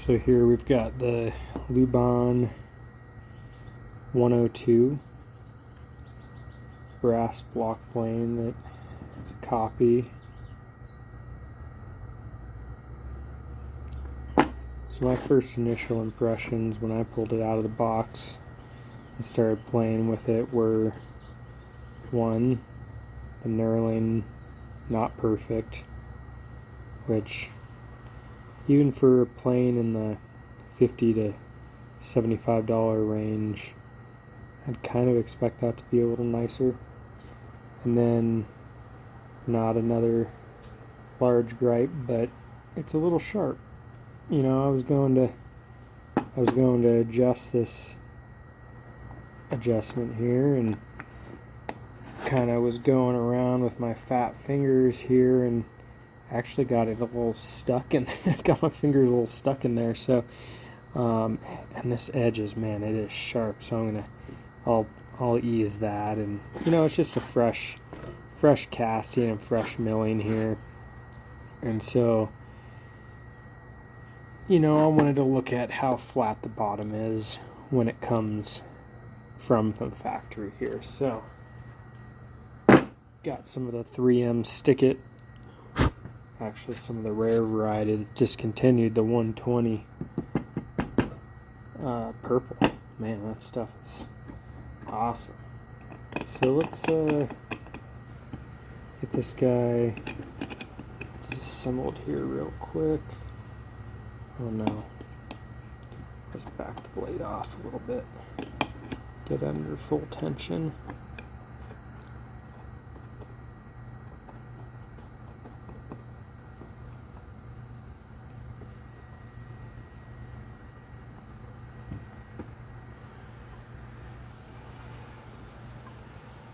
So here we've got the Luban 102 brass block plane that is a copy. So my first initial impressions when I pulled it out of the box and started playing with it were, one, the knurling not perfect, which even for a plane in the $50 to $75 range, I'd kind of expect that to be a little nicer. And then, not another large gripe, but it's a little sharp. You know, I was going to adjust this adjustment here, and kind of was going around with my fat fingers here, and actually got it a little stuck in there. Got my fingers a little stuck in there. So, and this edge is, man, it is sharp. So I'll ease that, and you know, it's just a fresh casting and fresh milling here, and so, you know, I wanted to look at how flat the bottom is when it comes from the factory here. So, got some of the 3M Stick It. Actually, some of the rare variety that's discontinued, the 120 purple. Man, that stuff is awesome. So let's get this guy disassembled here real quick. Oh no. Let's back the blade off a little bit. Get under full tension.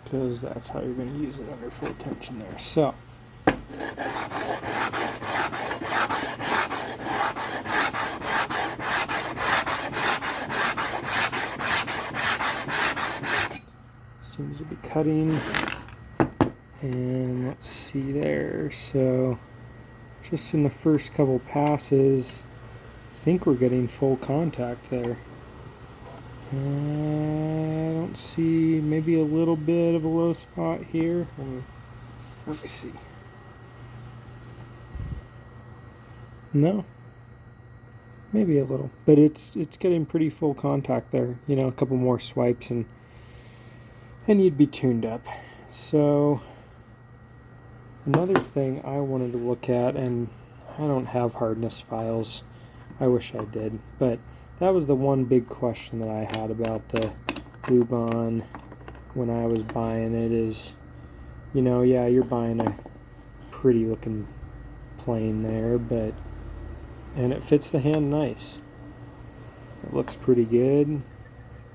Because that's how you're going to use it under full tension there. So, seems to be cutting, and let's see there. So, just in the first couple passes, I think we're getting full contact there. I don't see, maybe a little bit of a low spot here. Let me see. No, maybe a little, but it's getting pretty full contact there. You know, a couple more swipes and you'd be tuned up. So another thing I wanted to look at, and I don't have hardness files. I wish I did, but that was the one big question that I had about the Luban when I was buying it is, you know, yeah, you're buying a pretty looking plane there, and it fits the hand nice. It looks pretty good.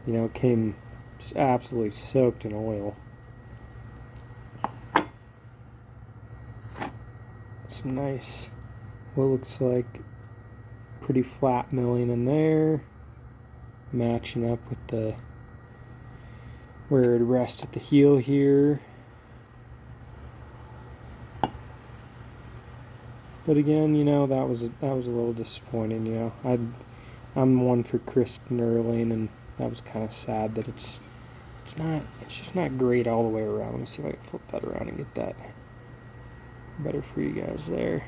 You know, it came just absolutely soaked in oil. Some nice, what looks like pretty flat milling in there, matching up with the where it rests at the heel here. But again, you know, that was a little disappointing. You know, I'm one for crisp knurling, and that was kind of sad that it's just not great all the way around. Let me see if I can flip that around and get that better for you guys there.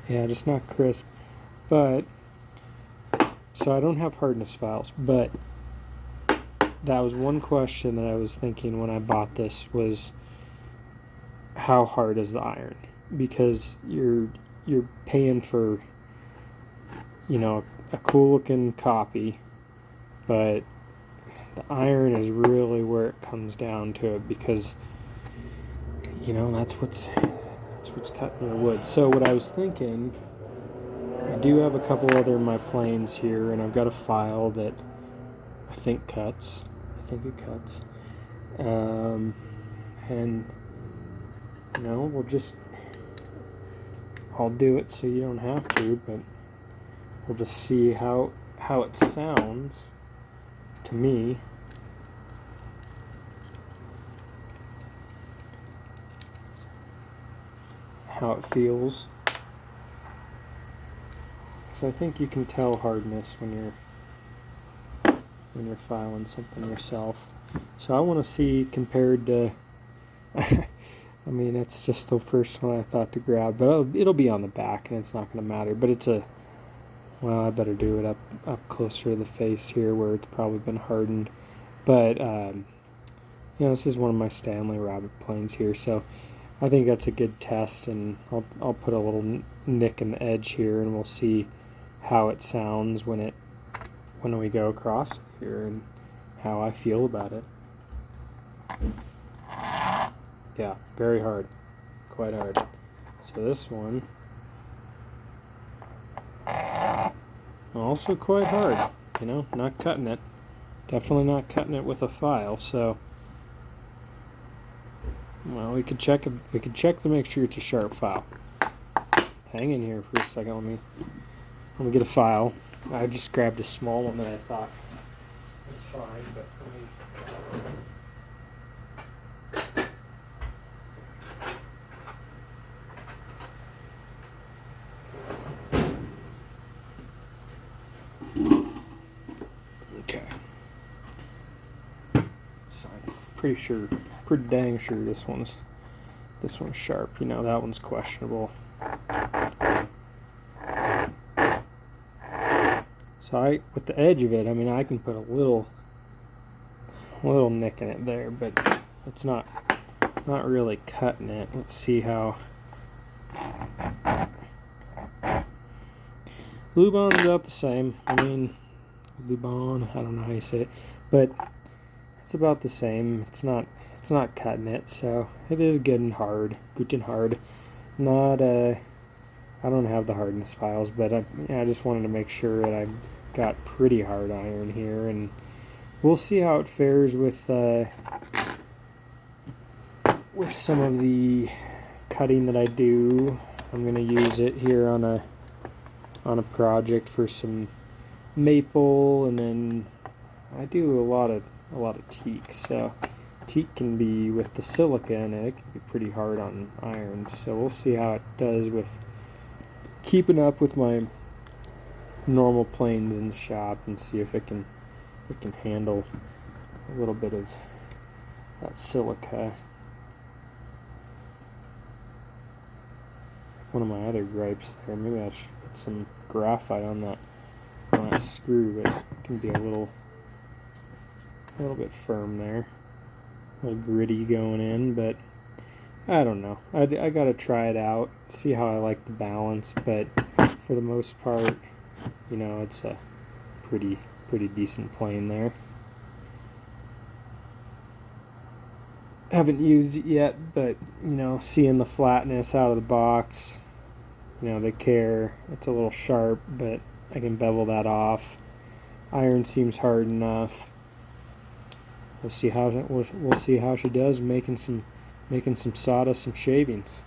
Yeah, just not crisp. But, so I don't have hardness files, but that was one question that I was thinking when I bought this was, how hard is the iron? Because you're paying for, you know, a cool looking copy, but the iron is really where it comes down to it, because, you know, that's what's cutting your wood. So what I was thinking, I do have a couple other of my planes here, and I've got a file that I think cuts. I think it cuts. And you know, I'll do it so you don't have to, but we'll just see how it sounds to me. How it feels. So I think you can tell hardness when you're filing something yourself. So I want to see compared to. I mean, it's just the first one I thought to grab, but it'll be on the back and it's not going to matter. But it's a, well, I better do it up closer to the face here where it's probably been hardened. But, this is one of my Stanley Rabbit planes here, so I think that's a good test, and I'll put a little nick in the edge here, and we'll see how it sounds when we go across here and how I feel about it. Yeah, very hard, quite hard. So this one, also quite hard, not cutting it. Definitely not cutting it with a file, so, well, we could check to make sure it's a sharp file. Hang in here for a second, let me get a file. I just grabbed a small one that I thought was fine, but let me. Okay. So I'm pretty dang sure this one's sharp. That one's questionable. So with the edge of it, I can put a little nick in it there, but it's not really cutting it. Let's see how. Luban is about the same. Luban, I don't know how you say it, but it's about the same. It's not cutting it, so it is getting hard, guten hard. Not I don't have the hardness files, but I just wanted to make sure that I got pretty hard iron here, and we'll see how it fares with some of the cutting that I do. I'm gonna use it here on a project for some maple, and then I do a lot of teak. So teak can be, with the silica in it, it can be pretty hard on iron. So we'll see how it does with keeping up with my normal planes in the shop, and see if it can handle a little bit of that silica. One of my other gripes there, maybe I should put some graphite on that screw, but it can be a little bit firm there, a little gritty going in, but I don't know. I gotta try it out, see how I like the balance, but for the most part, it's a pretty decent plane there. Haven't used it yet, but seeing the flatness out of the box, the care, it's a little sharp, but I can bevel that off. Iron seems hard enough. We'll see how she does making some sawdust and shavings.